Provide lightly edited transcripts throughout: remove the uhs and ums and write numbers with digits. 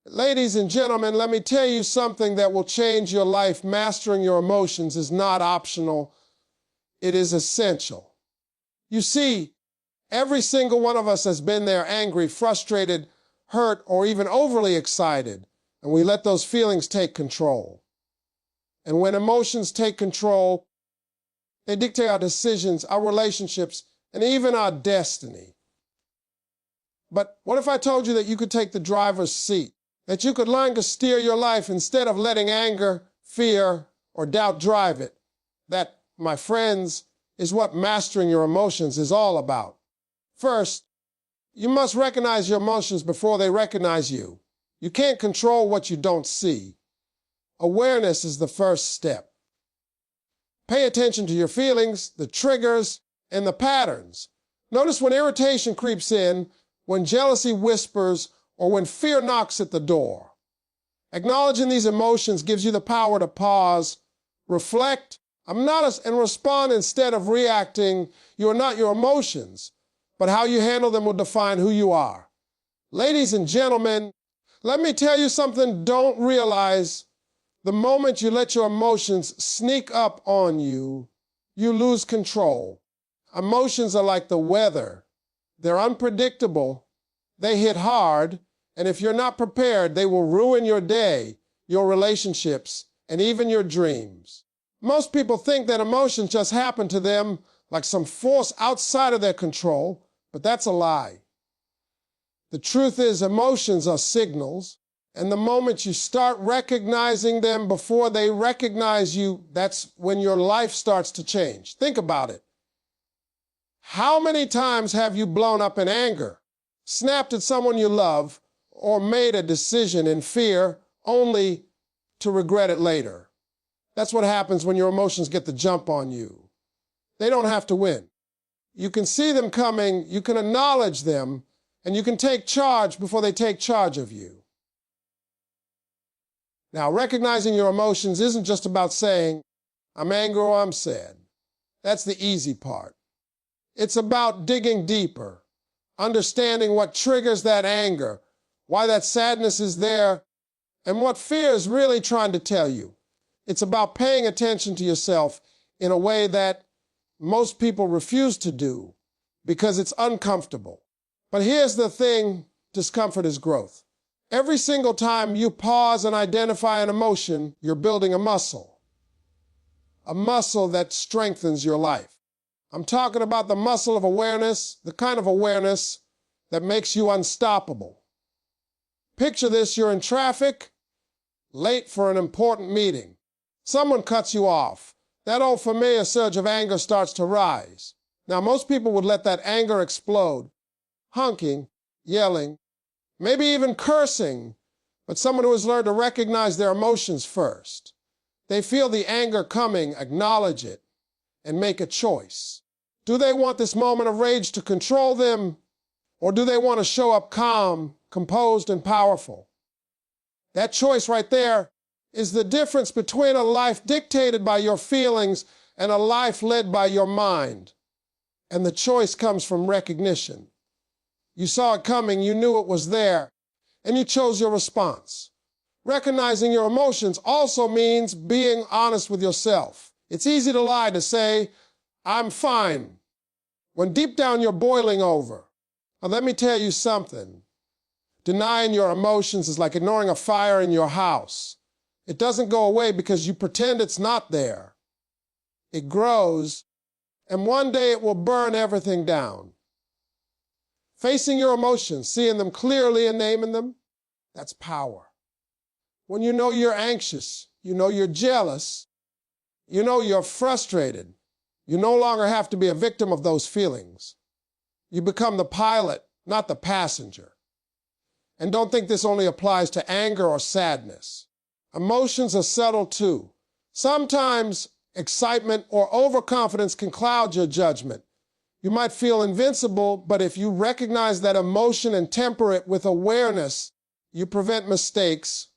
Ladies and gentlemen, let me tell you something that will change your life. Mastering your emotions is not optional. It is essential. You see, every single one of us has been there, angry, frustrated, hurt, or even overly excited, and we let those feelings take control. And when emotions take control, they dictate our decisions, our relationships, and even our destiny. But what if I told you that you could take the driver's seat, that you could learn to steer your life instead of letting anger, fear, or doubt drive it? That, my friends, is what mastering your emotions is all about. First, you must recognize your emotions before they recognize you. You can't control what you don't see. Awareness is the first step. Pay attention to your feelings, the triggers, and the patterns. Notice when irritation creeps in, when jealousy whispers, or when fear knocks at the door. Acknowledging these emotions gives you the power to pause, reflect, and respond instead of reacting. You are not your emotions, but how you handle them will define who you are. Ladies and gentlemen, let me tell you something don't realize. The moment you let your emotions sneak up on you, you lose control. Emotions are like the weather. They're unpredictable, they hit hard, and if you're not prepared, they will ruin your day, your relationships, and even your dreams. Most people think that emotions just happen to them like some force outside of their control, but that's a lie. The truth is, emotions are signals, and the moment you start recognizing them before they recognize you, that's when your life starts to change. Think about it. How many times have you blown up in anger, snapped at someone you love, or made a decision in fear only to regret it later? That's what happens when your emotions get the jump on you. They don't have to win. You can see them coming, you can acknowledge them, and you can take charge before they take charge of you. Now, recognizing your emotions isn't just about saying, I'm angry or I'm sad. That's the easy part. It's about digging deeper, understanding what triggers that anger, why that sadness is there, and what fear is really trying to tell you. It's about paying attention to yourself in a way that most people refuse to do because it's uncomfortable. But here's the thing, discomfort is growth. Every single time you pause and identify an emotion, you're building a muscle that strengthens your life. I'm talking about the muscle of awareness, the kind of awareness that makes you unstoppable. Picture this, you're in traffic, late for an important meeting. Someone cuts you off. That old familiar surge of anger starts to rise. Now, most people would let that anger explode, honking, yelling, maybe even cursing, but someone who has learned to recognize their emotions first. They feel the anger coming, acknowledge it, and make a choice. Do they want this moment of rage to control them, or do they want to show up calm, composed, and powerful? That choice right there is the difference between a life dictated by your feelings and a life led by your mind. And the choice comes from recognition. You saw it coming, you knew it was there, and you chose your response. Recognizing your emotions also means being honest with yourself. It's easy to lie, to say, I'm fine, when deep down you're boiling over. Now let me tell you something. Denying your emotions is like ignoring a fire in your house. It doesn't go away because you pretend it's not there. It grows, and one day it will burn everything down. Facing your emotions, seeing them clearly and naming them, that's power. When you know you're anxious, you know you're jealous, you know you're frustrated, you no longer have to be a victim of those feelings. You become the pilot, not the passenger. And don't think this only applies to anger or sadness. Emotions are subtle too. Sometimes excitement or overconfidence can cloud your judgment. You might feel invincible, but if you recognize that emotion and temper it with awareness, you prevent mistakes,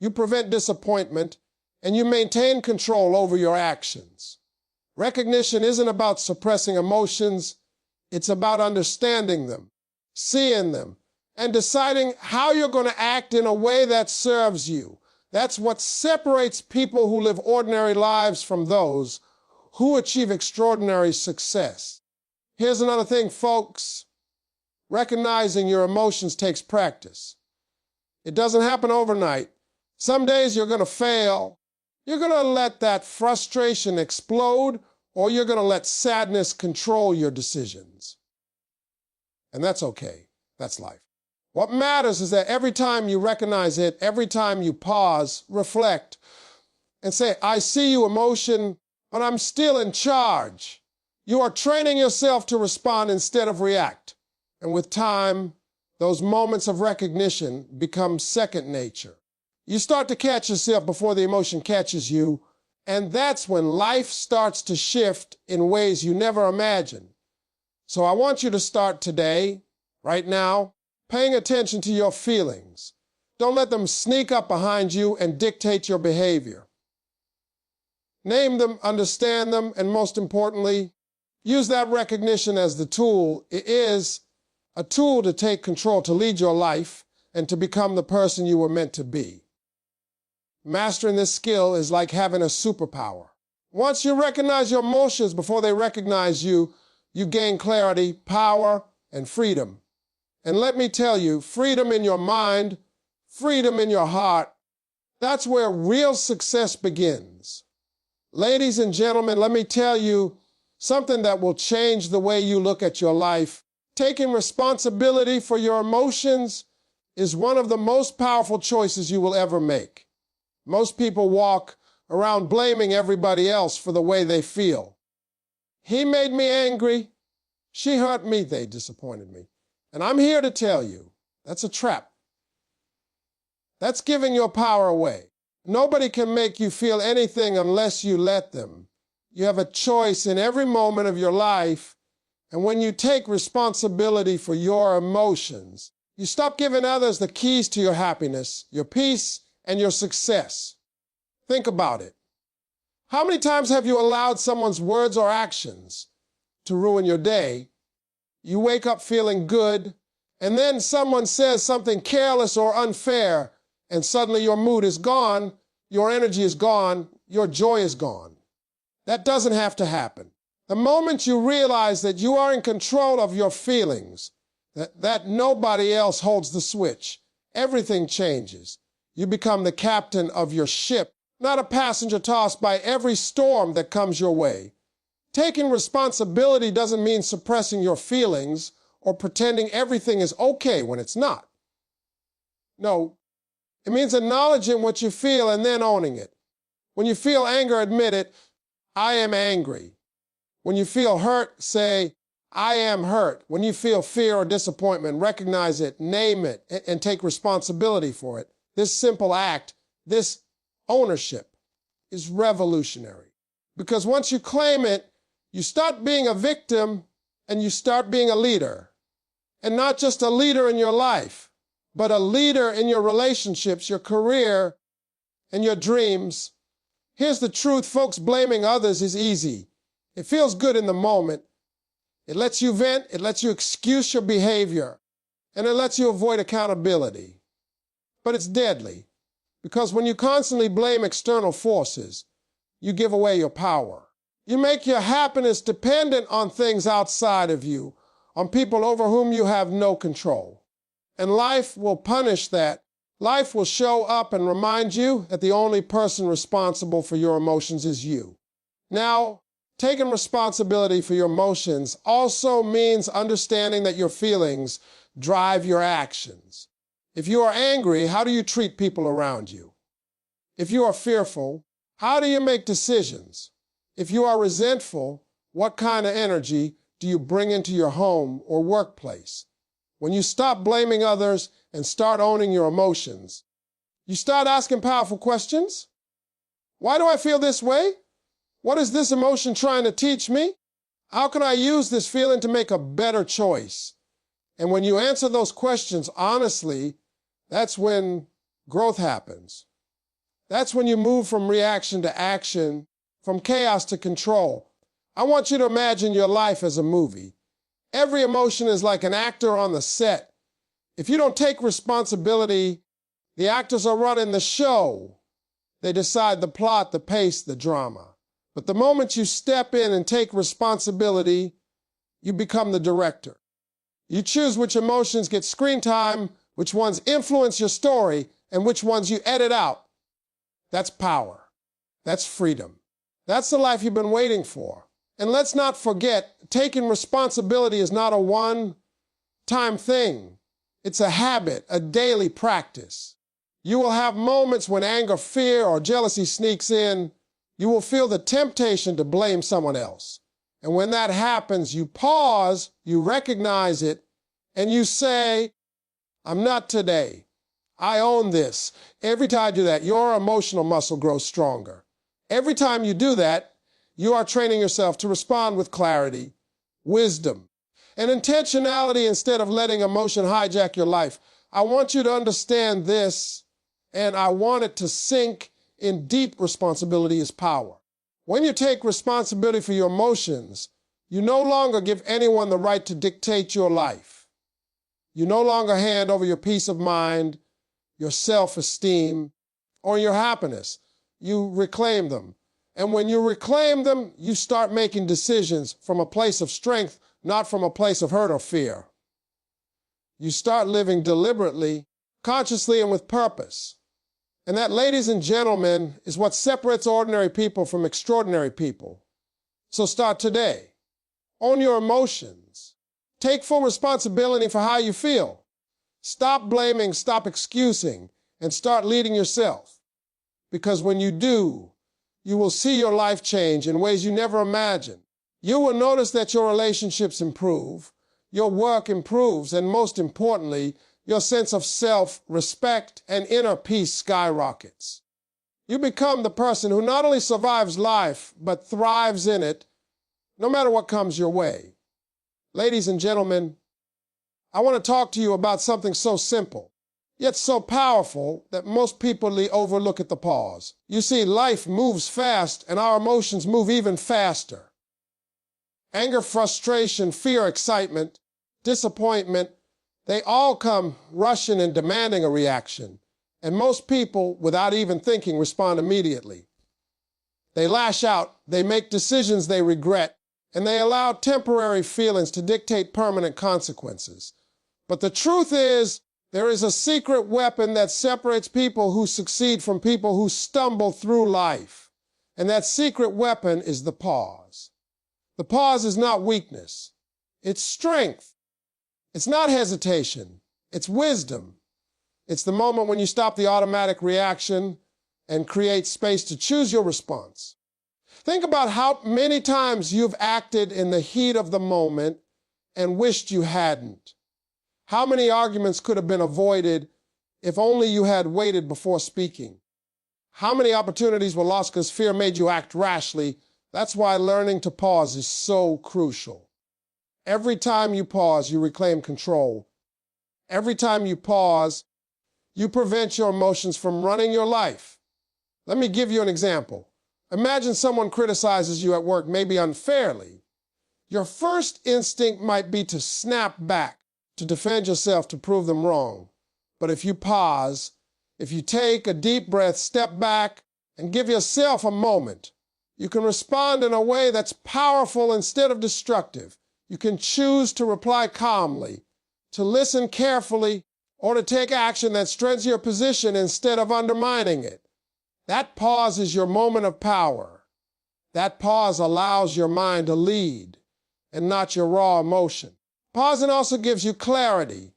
you prevent disappointment, and you maintain control over your actions. Recognition isn't about suppressing emotions, it's about understanding them, seeing them, and deciding how you're going to act in a way that serves you. That's what separates people who live ordinary lives from those who achieve extraordinary success. Here's another thing, folks. Recognizing your emotions takes practice. It doesn't happen overnight. Some days you're going to fail. You're going to let that frustration explode, or you're going to let sadness control your decisions. And that's okay. That's life. What matters is that every time you recognize it, every time you pause, reflect, and say, I see you, emotion, but I'm still in charge. You are training yourself to respond instead of react. And with time, those moments of recognition become second nature. You start to catch yourself before the emotion catches you, and that's when life starts to shift in ways you never imagined. So I want you to start today, right now, paying attention to your feelings. Don't let them sneak up behind you and dictate your behavior. Name them, understand them, and most importantly, use that recognition as the tool. It is a tool to take control, to lead your life, and to become the person you were meant to be. Mastering this skill is like having a superpower. Once you recognize your emotions before they recognize you, you gain clarity, power, and freedom. And let me tell you, freedom in your mind, freedom in your heart, that's where real success begins. Ladies and gentlemen, let me tell you something that will change the way you look at your life. Taking responsibility for your emotions is one of the most powerful choices you will ever make. Most people walk around blaming everybody else for the way they feel. He made me angry. She hurt me. They disappointed me. And I'm here to tell you, that's a trap. That's giving your power away. Nobody can make you feel anything unless you let them. You have a choice in every moment of your life, and when you take responsibility for your emotions, you stop giving others the keys to your happiness, your peace, and your success. Think about it. How many times have you allowed someone's words or actions to ruin your day? You wake up feeling good, and then someone says something careless or unfair, and suddenly your mood is gone, your energy is gone, your joy is gone. That doesn't have to happen. The moment you realize that you are in control of your feelings, that nobody else holds the switch, everything changes. You become the captain of your ship, not a passenger tossed by every storm that comes your way. Taking responsibility doesn't mean suppressing your feelings or pretending everything is okay when it's not. No, it means acknowledging what you feel and then owning it. When you feel anger, admit it. I am angry. When you feel hurt, say, I am hurt. When you feel fear or disappointment, recognize it, name it, and take responsibility for it. This simple act, this ownership, is revolutionary. Because once you claim it, you start being a victim and you start being a leader. And not just a leader in your life, but a leader in your relationships, your career, and your dreams. Here's the truth, folks, blaming others is easy. It feels good in the moment. It lets you vent, it lets you excuse your behavior, and it lets you avoid accountability. But it's deadly, because when you constantly blame external forces, you give away your power. You make your happiness dependent on things outside of you, on people over whom you have no control. And life will punish that. Life will show up and remind you that the only person responsible for your emotions is you. Now, taking responsibility for your emotions also means understanding that your feelings drive your actions. If you are angry, how do you treat people around you? If you are fearful, how do you make decisions? If you are resentful, what kind of energy do you bring into your home or workplace? When you stop blaming others and start owning your emotions, you start asking powerful questions. Why do I feel this way? What is this emotion trying to teach me? How can I use this feeling to make a better choice? And when you answer those questions honestly, that's when growth happens. That's when you move from reaction to action, from chaos to control. I want you to imagine your life as a movie. Every emotion is like an actor on the set. If you don't take responsibility, the actors are running the show. They decide the plot, the pace, the drama. But the moment you step in and take responsibility, you become the director. You choose which emotions get screen time, which ones influence your story, and which ones you edit out. That's power. That's freedom. That's the life you've been waiting for. And let's not forget, taking responsibility is not a one-time thing. It's a habit, a daily practice. You will have moments when anger, fear, or jealousy sneaks in. You will feel the temptation to blame someone else. And when that happens, you pause, you recognize it, and you say, I'm not today. I own this. Every time you do that, your emotional muscle grows stronger. Every time you do that, you are training yourself to respond with clarity, wisdom, and intentionality instead of letting emotion hijack your life. I want you to understand this, and I want it to sink in. Deep responsibility is power. When you take responsibility for your emotions, you no longer give anyone the right to dictate your life. You no longer hand over your peace of mind, your self-esteem, or your happiness. You reclaim them. And when you reclaim them, you start making decisions from a place of strength, not from a place of hurt or fear. You start living deliberately, consciously, and with purpose. And that, ladies and gentlemen, is what separates ordinary people from extraordinary people. So start today. Own your emotions. Take full responsibility for how you feel. Stop blaming, stop excusing, and start leading yourself. Because when you do, you will see your life change in ways you never imagined. You will notice that your relationships improve, your work improves, and most importantly, your sense of self-respect and inner peace skyrockets. You become the person who not only survives life, but thrives in it, no matter what comes your way. Ladies and gentlemen, I want to talk to you about something so simple, yet so powerful that most people overlook at the pause. You see, life moves fast, and our emotions move even faster. Anger, frustration, fear, excitement, disappointment, they all come rushing and demanding a reaction. And most people, without even thinking, respond immediately. They lash out, they make decisions they regret, and they allow temporary feelings to dictate permanent consequences. But the truth is, there is a secret weapon that separates people who succeed from people who stumble through life. And that secret weapon is the pause. The pause is not weakness. It's strength. It's not hesitation. It's wisdom. It's the moment when you stop the automatic reaction and create space to choose your response. Think about how many times you've acted in the heat of the moment and wished you hadn't. How many arguments could have been avoided if only you had waited before speaking? How many opportunities were lost because fear made you act rashly? That's why learning to pause is so crucial. Every time you pause, you reclaim control. Every time you pause, you prevent your emotions from running your life. Let me give you an example. Imagine someone criticizes you at work, maybe unfairly. Your first instinct might be to snap back, to defend yourself, to prove them wrong. But if you pause, if you take a deep breath, step back, and give yourself a moment, you can respond in a way that's powerful instead of destructive. You can choose to reply calmly, to listen carefully, or to take action that strengthens your position instead of undermining it. That pause is your moment of power. That pause allows your mind to lead and not your raw emotion. Pausing also gives you clarity.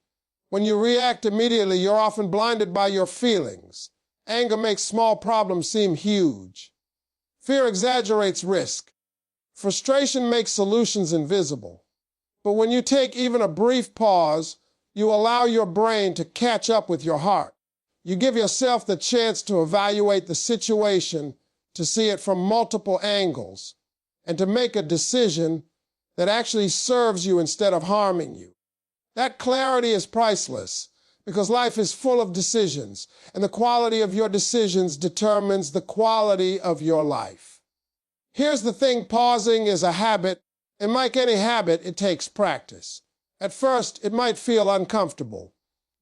When you react immediately, you're often blinded by your feelings. Anger makes small problems seem huge. Fear exaggerates risk. Frustration makes solutions invisible. But when you take even a brief pause, you allow your brain to catch up with your heart. You give yourself the chance to evaluate the situation, to see it from multiple angles, and to make a decision that actually serves you instead of harming you. That clarity is priceless because life is full of decisions, and the quality of your decisions determines the quality of your life. Here's the thing, pausing is a habit, and like any habit, it takes practice. At first, it might feel uncomfortable.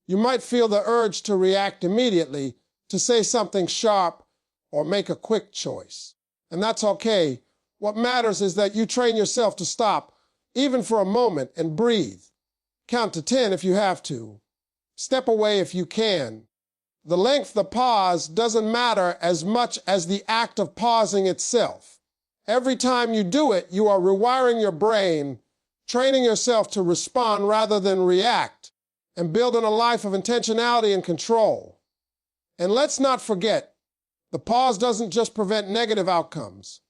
You might feel the urge to react immediately, to say something sharp, or make a quick choice. And that's okay. What matters is that you train yourself to stop, even for a moment, and breathe. Count to 10 if you have to. Step away if you can. The length of the pause doesn't matter as much as the act of pausing itself. Every time you do it, you are rewiring your brain, training yourself to respond rather than react, and building a life of intentionality and control. And let's not forget, the pause doesn't just prevent negative outcomes.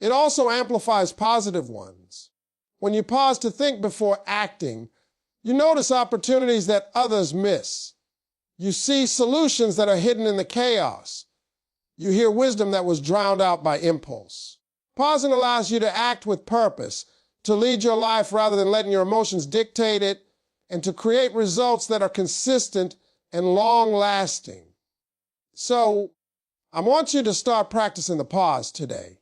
It also amplifies positive ones. When you pause to think before acting, you notice opportunities that others miss. You see solutions that are hidden in the chaos. You hear wisdom that was drowned out by impulse. Pausing allows you to act with purpose, to lead your life rather than letting your emotions dictate it, and to create results that are consistent and long-lasting. So, I want you to start practicing the pause today.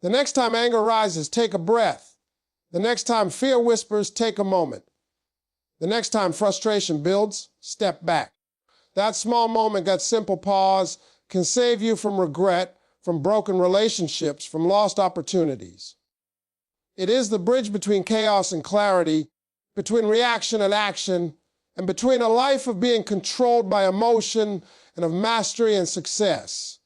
The next time anger rises, take a breath. The next time fear whispers, take a moment. The next time frustration builds, step back. That small moment, that simple pause, can save you from regret, from broken relationships, from lost opportunities. It is the bridge between chaos and clarity, between reaction and action, and between a life of being controlled by emotion and of mastery and success.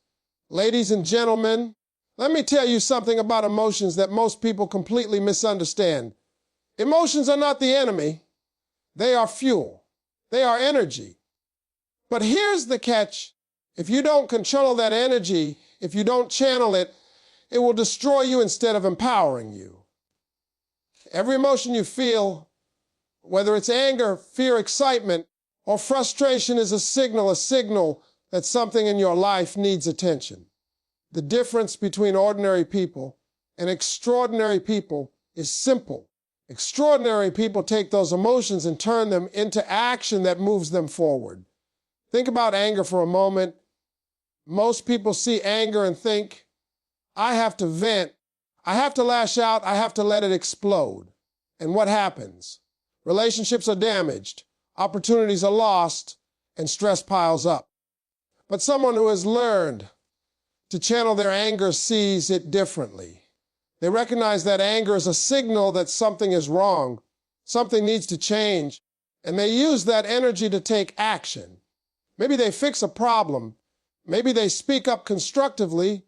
Ladies and gentlemen, let me tell you something about emotions that most people completely misunderstand. Emotions are not the enemy. They are fuel. They are energy. But here's the catch. If you don't control that energy, if you don't channel it, it will destroy you instead of empowering you. Every emotion you feel, whether it's anger, fear, excitement, or frustration, is a signal that something in your life needs attention. The difference between ordinary people and extraordinary people is simple. Extraordinary people take those emotions and turn them into action that moves them forward. Think about anger for a moment. Most people see anger and think, I have to vent, I have to lash out, I have to let it explode. And what happens? Relationships are damaged, opportunities are lost, and stress piles up. But someone who has learned to channel their anger sees it differently. They recognize that anger is a signal that something is wrong, something needs to change, and they use that energy to take action. Maybe they fix a problem, maybe they speak up constructively,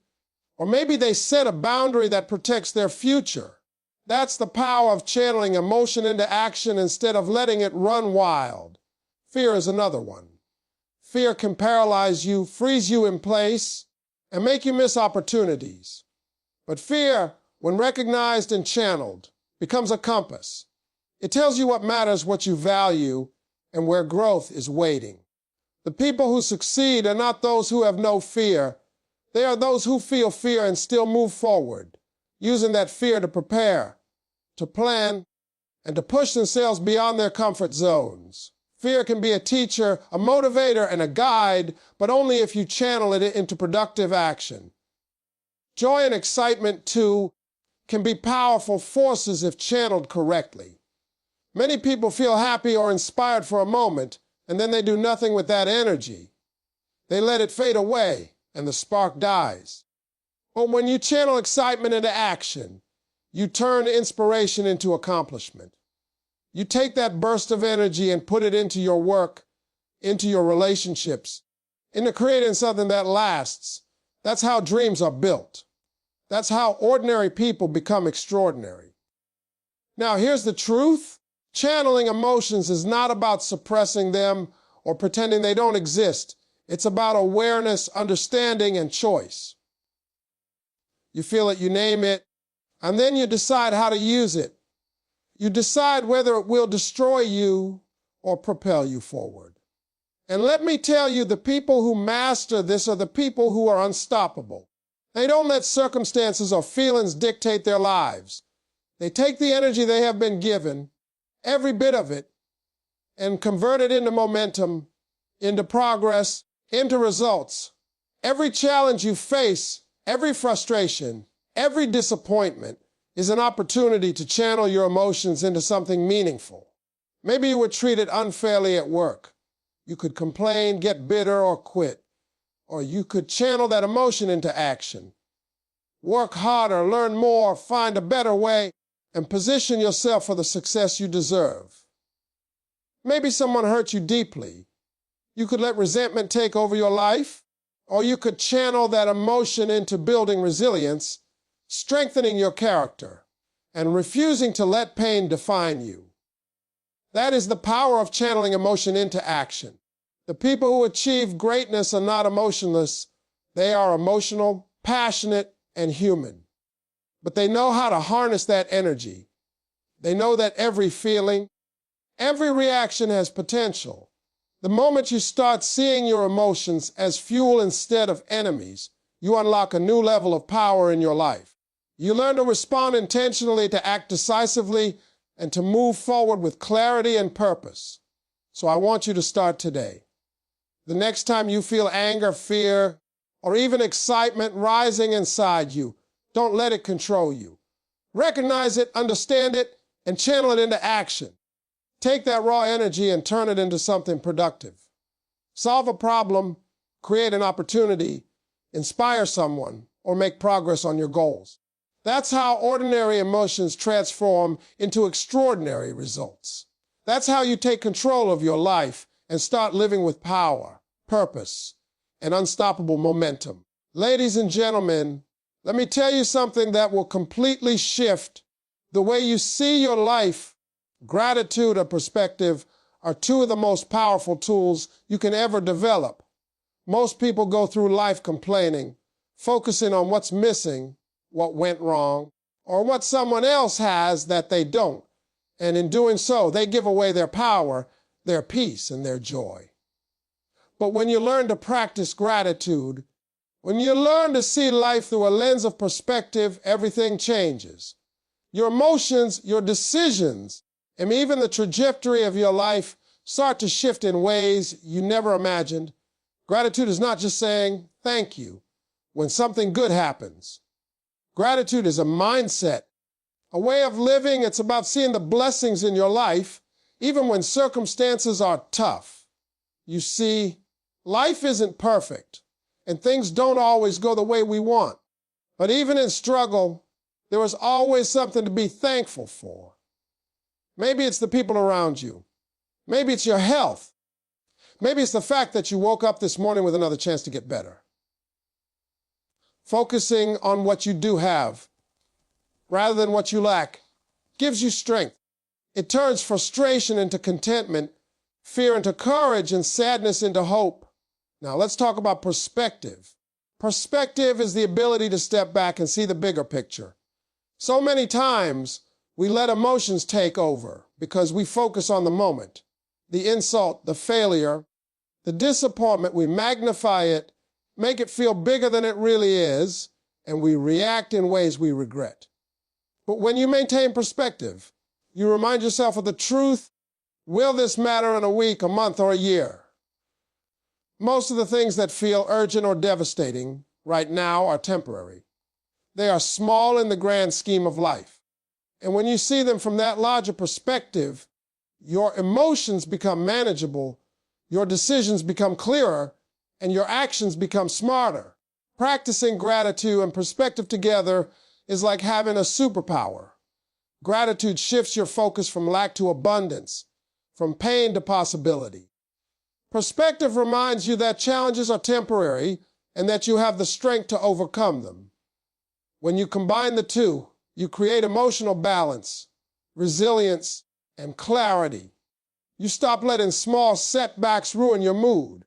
or maybe they set a boundary that protects their future. That's the power of channeling emotion into action instead of letting it run wild. Fear is another one. Fear can paralyze you, freeze you in place, and make you miss opportunities. But fear, when recognized and channeled, becomes a compass. It tells you what matters, what you value, and where growth is waiting. The people who succeed are not those who have no fear. They are those who feel fear and still move forward, using that fear to prepare, to plan, and to push themselves beyond their comfort zones. Fear can be a teacher, a motivator, and a guide, but only if you channel it into productive action. Joy and excitement, too, can be powerful forces if channeled correctly. Many people feel happy or inspired for a moment, and then they do nothing with that energy. They let it fade away, and the spark dies. But when you channel excitement into action, you turn inspiration into accomplishment. You take that burst of energy and put it into your work, into your relationships, into creating something that lasts. That's how dreams are built. That's how ordinary people become extraordinary. Now, here's the truth. Channeling emotions is not about suppressing them or pretending they don't exist. It's about awareness, understanding, and choice. You feel it, you name it, and then you decide how to use it. You decide whether it will destroy you or propel you forward. And let me tell you, the people who master this are the people who are unstoppable. They don't let circumstances or feelings dictate their lives. They take the energy they have been given, every bit of it, and convert it into momentum, into progress, into results. Every challenge you face, every frustration, every disappointment is an opportunity to channel your emotions into something meaningful. Maybe you were treated unfairly at work. You could complain, get bitter, or quit. Or you could channel that emotion into action. Work harder, learn more, find a better way, and position yourself for the success you deserve. Maybe someone hurt you deeply. You could let resentment take over your life, or you could channel that emotion into building resilience, strengthening your character, and refusing to let pain define you. That is the power of channeling emotion into action. The people who achieve greatness are not emotionless. They are emotional, passionate, and human. But they know how to harness that energy. They know that every feeling, every reaction has potential. The moment you start seeing your emotions as fuel instead of enemies, you unlock a new level of power in your life. You learn to respond intentionally, to act decisively, and to move forward with clarity and purpose. So I want you to start today. The next time you feel anger, fear, or even excitement rising inside you, don't let it control you. Recognize it, understand it, and channel it into action. Take that raw energy and turn it into something productive. Solve a problem, create an opportunity, inspire someone, or make progress on your goals. That's how ordinary emotions transform into extraordinary results. That's how you take control of your life and start living with power, purpose, and unstoppable momentum. Ladies and gentlemen, let me tell you something that will completely shift the way you see your life. Gratitude and perspective are two of the most powerful tools you can ever develop. Most people go through life complaining, focusing on what's missing, what went wrong, or what someone else has that they don't. And in doing so, they give away their power, their peace, and their joy. But when you learn to practice gratitude, when you learn to see life through a lens of perspective, everything changes. Your emotions, your decisions, and even the trajectory of your life start to shift in ways you never imagined. Gratitude is not just saying thank you when something good happens. Gratitude is a mindset, a way of living. It's about seeing the blessings in your life, even when circumstances are tough. You see, life isn't perfect, and things don't always go the way we want. But even in struggle, there is always something to be thankful for. Maybe it's the people around you. Maybe it's your health. Maybe it's the fact that you woke up this morning with another chance to get better. Focusing on what you do have, rather than what you lack, gives you strength. It turns frustration into contentment, fear into courage, and sadness into hope. Now let's talk about perspective. Perspective is the ability to step back and see the bigger picture. So many times, we let emotions take over because we focus on the moment, the insult, the failure, the disappointment. We magnify it, make it feel bigger than it really is, and we react in ways we regret. But when you maintain perspective, you remind yourself of the truth. Will this matter in a week, a month, or a year? Most of the things that feel urgent or devastating right now are temporary. They are small in the grand scheme of life. And when you see them from that larger perspective, your emotions become manageable, your decisions become clearer, and your actions become smarter. Practicing gratitude and perspective together is like having a superpower. Gratitude shifts your focus from lack to abundance, from pain to possibility. Perspective reminds you that challenges are temporary and that you have the strength to overcome them. When you combine the two, you create emotional balance, resilience, and clarity. You stop letting small setbacks ruin your mood.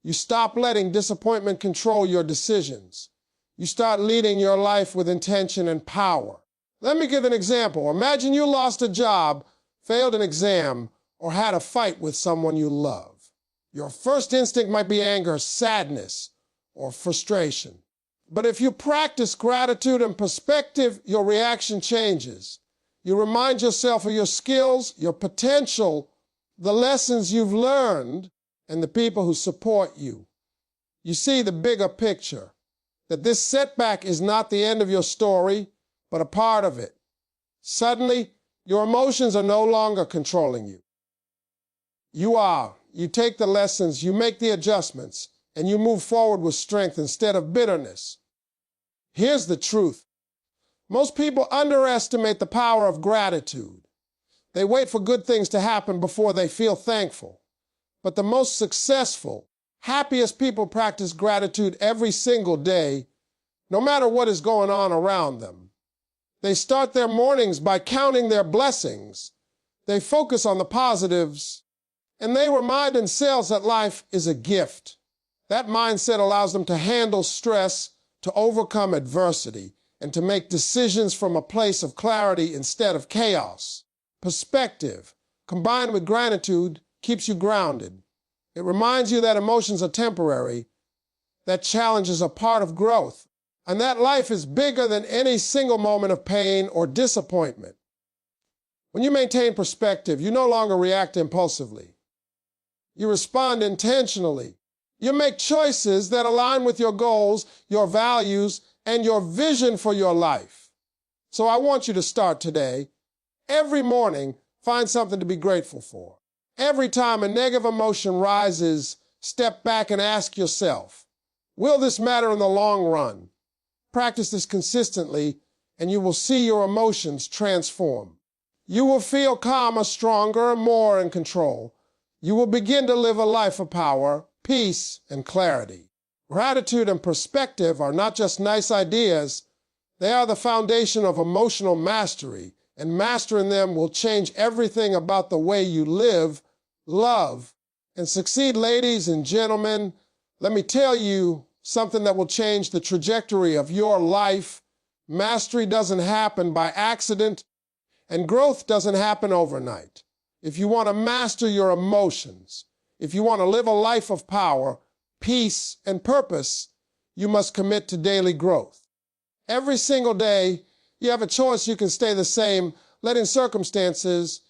You stop letting disappointment control your decisions. You start leading your life with intention and power. Let me give an example. Imagine you lost a job, failed an exam, or had a fight with someone you love. Your first instinct might be anger, sadness, or frustration. But if you practice gratitude and perspective, your reaction changes. You remind yourself of your skills, your potential, the lessons you've learned, and the people who support you. You see the bigger picture, that this setback is not the end of your story, but a part of it. Suddenly, your emotions are no longer controlling you. You are. you take the lessons, you make the adjustments, and you move forward with strength instead of bitterness. Here's the truth. Most people underestimate the power of gratitude. They wait for good things to happen before they feel thankful. But the most successful, happiest people practice gratitude every single day, no matter what is going on around them. They start their mornings by counting their blessings. They focus on the positives, and they remind themselves that life is a gift. That mindset allows them to handle stress, to overcome adversity, and to make decisions from a place of clarity instead of chaos. Perspective, combined with gratitude, keeps you grounded. It reminds you that emotions are temporary, that challenges are part of growth, and that life is bigger than any single moment of pain or disappointment. When you maintain perspective, you no longer react impulsively. You respond intentionally. You make choices that align with your goals, your values, and your vision for your life. So I want you to start today. Every morning, find something to be grateful for. Every time a negative emotion rises, step back and ask yourself, will this matter in the long run? Practice this consistently, and you will see your emotions transform. You will feel calmer, stronger, more in control. You will begin to live a life of power, peace, and clarity. Gratitude and perspective are not just nice ideas, they are the foundation of emotional mastery, and mastering them will change everything about the way you live, love, and succeed. Ladies and gentlemen, let me tell you something that will change the trajectory of your life. Mastery doesn't happen by accident, and growth doesn't happen overnight. If you want to master your emotions, if you want to live a life of power, peace, and purpose, you must commit to daily growth. Every single day, you have a choice. You can stay the same, letting circumstances,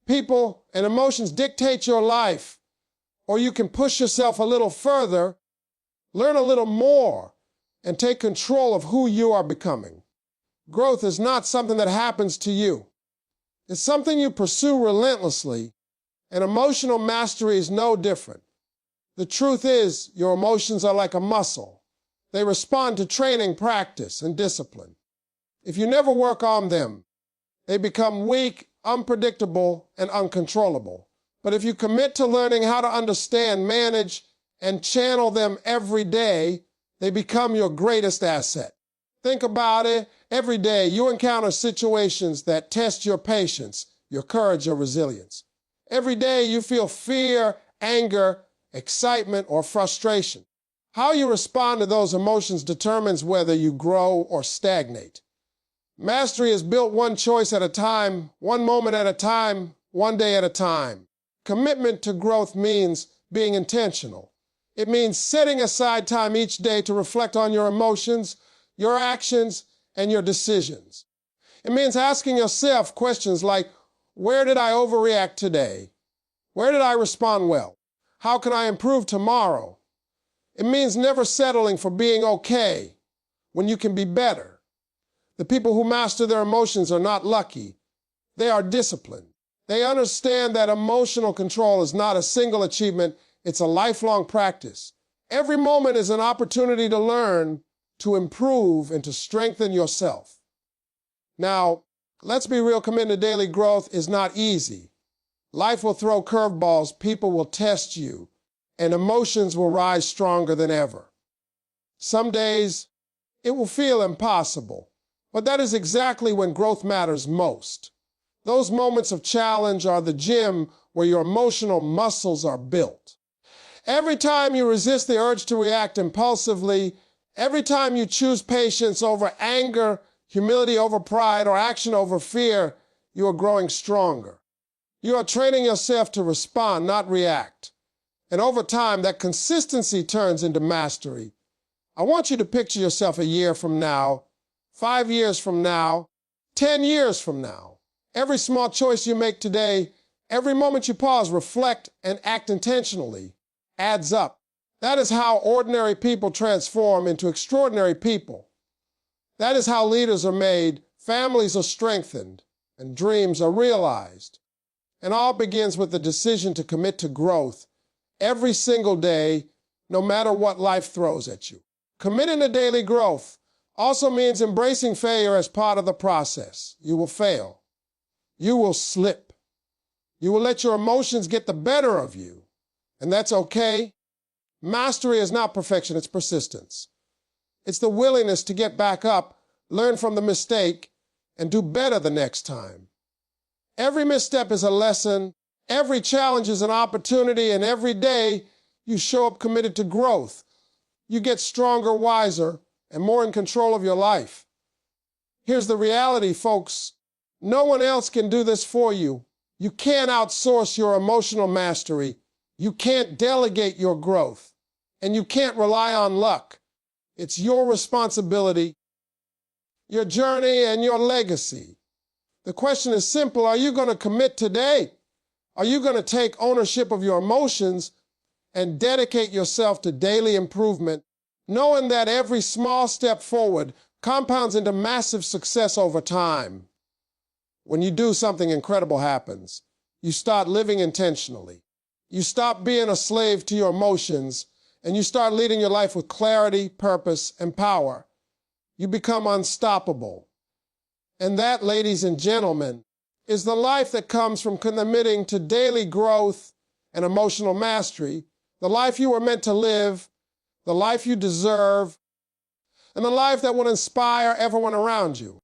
people, and emotions dictate your life, or you can push yourself a little further, learn a little more, and take control of who you are becoming. Growth is not something that happens to you. It's something you pursue relentlessly, and emotional mastery is no different. The truth is, your emotions are like a muscle. They respond to training, practice, and discipline. If you never work on them, they become weak, unpredictable, and uncontrollable. But if you commit to learning how to understand, manage, and channel them every day, they become your greatest asset. Think about it. Every day you encounter situations that test your patience, your courage, your resilience. Every day you feel fear, anger, excitement, or frustration. How you respond to those emotions determines whether you grow or stagnate. Mastery is built one choice at a time, one moment at a time, one day at a time. Commitment to growth means being intentional. It means setting aside time each day to reflect on your emotions, your actions, and your decisions. It means asking yourself questions like, where did I overreact today? Where did I respond well? How can I improve tomorrow? It means never settling for being okay when you can be better. The people who master their emotions are not lucky. They are disciplined. They understand that emotional control is not a single achievement, it's a lifelong practice. Every moment is an opportunity to learn, to improve, and to strengthen yourself. Now, let's be real, committing to daily growth is not easy. Life will throw curveballs, people will test you, and emotions will rise stronger than ever. Some days, it will feel impossible, but that is exactly when growth matters most. Those moments of challenge are the gym where your emotional muscles are built. Every time you resist the urge to react impulsively, every time you choose patience over anger, humility over pride, or action over fear, you are growing stronger. You are training yourself to respond, not react. And over time, that consistency turns into mastery. I want you to picture yourself a year from now, 5 years from now, 10 years from now. Every small choice you make today, every moment you pause, reflect, and act intentionally adds up. That is how ordinary people transform into extraordinary people. That is how leaders are made, families are strengthened, and dreams are realized. And all begins with the decision to commit to growth every single day, no matter what life throws at you. Committing to daily growth also means embracing failure as part of the process. You will fail. You will slip. You will let your emotions get the better of you, and that's okay. Mastery is not perfection, it's persistence. It's the willingness to get back up, learn from the mistake, and do better the next time. Every misstep is a lesson, every challenge is an opportunity, and every day you show up committed to growth. You get stronger, wiser, and more in control of your life. Here's the reality, folks. No one else can do this for you. You can't outsource your emotional mastery. You can't delegate your growth. And you can't rely on luck. It's your responsibility, your journey, and your legacy. The question is simple. Are you going to commit today? Are you going to take ownership of your emotions and dedicate yourself to daily improvement, knowing that every small step forward compounds into massive success over time? When you do, something incredible happens. You start living intentionally. You stop being a slave to your emotions, and you start leading your life with clarity, purpose, and power. You become unstoppable. And that, ladies and gentlemen, is the life that comes from committing to daily growth and emotional mastery, the life you were meant to live, the life you deserve, and the life that will inspire everyone around you.